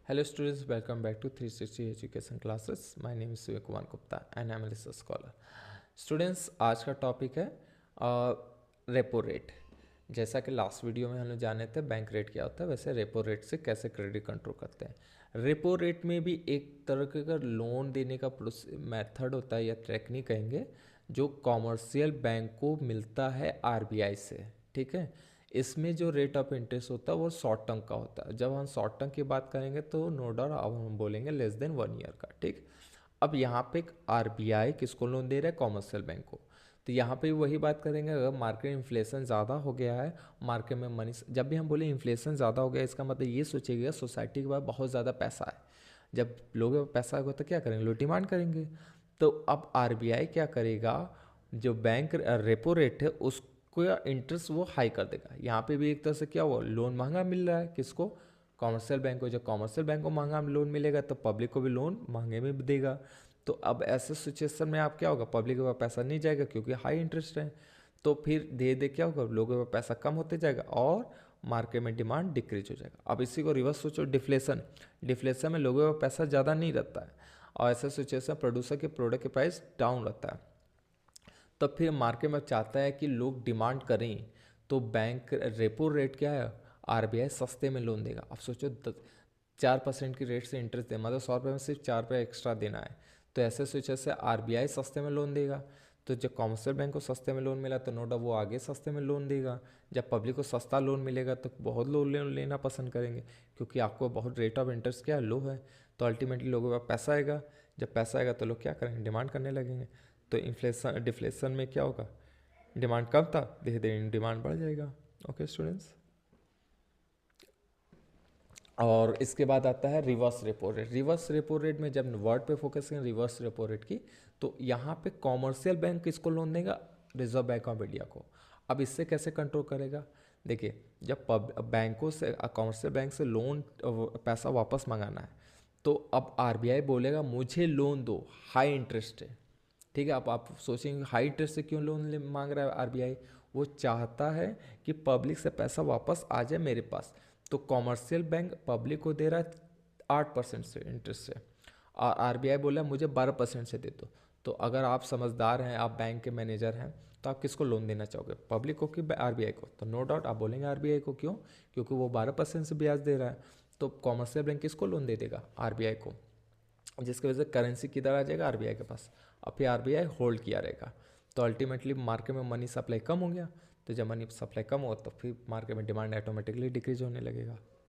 Hello students, welcome back to 360 Education Classes. My name is Vivek Kumar Gupta and I am a research scholar. Students, आज का topic है repo rate. जैसा कि last video में हम लोग जाने थे बैंक रेट क्या होता है, वैसे रेपो रेट से कैसे क्रेडिट कंट्रोल करते हैं। रेपो रेट में भी एक तरह का लोन देने का मेथड होता है या टेक्निक कहेंगे, जो कॉमर्शियल बैंक को मिलता है आरबीआई से। ठीक है, इसमें जो रेट ऑफ इंटरेस्ट होता है वो शॉर्ट टर्म का होता है। जब हम शॉर्ट टर्म की बात करेंगे तो नो डाउट अब हम बोलेंगे लेस देन 1 ईयर का। ठीक, अब यहाँ पे एक आरबीआई किसको लोन दे रहा है? कॉमर्शियल बैंक को। तो यहाँ पे वही बात करेंगे, अगर मार्केट इन्फ्लेशन ज़्यादा हो गया है, मार्केट में मनी, जब भी हम बोले इन्फ्लेशन ज़्यादा हो गया इसका मतलब ये सोचिएगा सोसाइटी के पास बहुत ज़्यादा पैसा है। जब लोगों के पास पैसा होगा तो क्या करेंगे? लोग डिमांड करेंगे। तो अब आरबीआई क्या करेगा, जो बैंक रेपो रेट है उसको इंटरेस्ट वो हाई कर देगा। यहाँ पे भी एक तरह से क्या हुआ, लोन महंगा मिल रहा है किसको? कॉमर्शियल बैंक को। जब कॉमर्शियल बैंक को महंगा लोन मिलेगा तो पब्लिक को भी लोन महंगे में देगा। तो अब ऐसे सिचुएशन में आप क्या होगा, पब्लिक के पास पैसा नहीं जाएगा क्योंकि हाई इंटरेस्ट है। तो फिर धीरे धीरे क्या होगा, लोगों के पास पैसा कम होते जाएगा और मार्केट में डिमांड डिक्रीज हो जाएगा। अब इसी को रिवर्स सोचो, डिफ्लेशन। डिफ्लेशन में लोगों के पास पैसा ज़्यादा नहीं रहता है और ऐसे सिचुएशन प्रोड्यूसर के प्रोडक्ट के प्राइस डाउन रहता है। तो फिर मार्केट में चाहता है कि लोग डिमांड करें, तो बैंक रेपो रेट क्या है, आरबीआई सस्ते में लोन देगा। अब सोचो 4% की रेट से इंटरेस्ट दे, मतलब 100 रुपये में सिर्फ 4 रुपये एक्स्ट्रा देना है। तो ऐसे सोचे से आरबीआई सस्ते में लोन देगा। तो जब कॉमर्शियल बैंक को सस्ते में लोन मिला तो नो डाउट वो आगे सस्ते में लोन देगा। जब पब्लिक को सस्ता लोन मिलेगा तो बहुत लोग लेना पसंद करेंगे क्योंकि आपको बहुत रेट ऑफ इंटरेस्ट क्या लो है। तो अल्टीमेटली लोगों के पास पैसा आएगा। जब पैसा आएगा तो लोग क्या करेंगे, डिमांड करने लगेंगे। तो इन्फ्लेशन डिफ्लेशन में क्या होगा, डिमांड कम था, धीरे धीरे डिमांड बढ़ जाएगा। ओके स्टूडेंट्स, और इसके बाद आता है reverse repo rate. Reverse repo rate में जब वर्ड पे फोकस करें रिवर्स रेपो रेट की, तो यहाँ पे कॉमर्शियल बैंक किसको लोन देगा? रिजर्व बैंक ऑफ इंडिया को। अब इससे कैसे कंट्रोल करेगा? देखिए, जब बैंकों से कॉमर्शियल बैंक से लोन पैसा वापस मंगाना है तो अब आरबीआई बोलेगा मुझे लोन दो, हाई इंटरेस्ट है। ठीक है, अब आप सोचेंगे हाई इंटरेस्ट से क्यों लोन मांग रहा है आरबीआई? वो चाहता है कि पब्लिक से पैसा वापस आ जाए मेरे पास। तो कॉमर्शियल बैंक पब्लिक को दे रहा है 8% से इंटरेस्ट से, और आरबीआई बोला मुझे 12% से दे दो। तो अगर आप समझदार हैं, आप बैंक के मैनेजर हैं, तो आप किसको लोन देना चाहोगे, पब्लिक को कि आरबीआई को? तो नो डाउट आप बोलेंगे आरबीआई को। क्यों? क्योंकि वो 12% से ब्याज दे रहा है। तो कॉमर्शियल बैंक किसको लोन दे देगा? आरबीआई को, जिसकी वजह से करेंसी किधर आ जाएगा? आरबीआई के पास। अब फिर आरबीआई होल्ड किया रहेगा। तो अल्टीमेटली मार्केट में मनी सप्लाई कम हो गया। तो जब मनी सप्लाई कम हो तो फिर मार्केट में डिमांड ऑटोमेटिकली डिक्रीज होने लगेगा।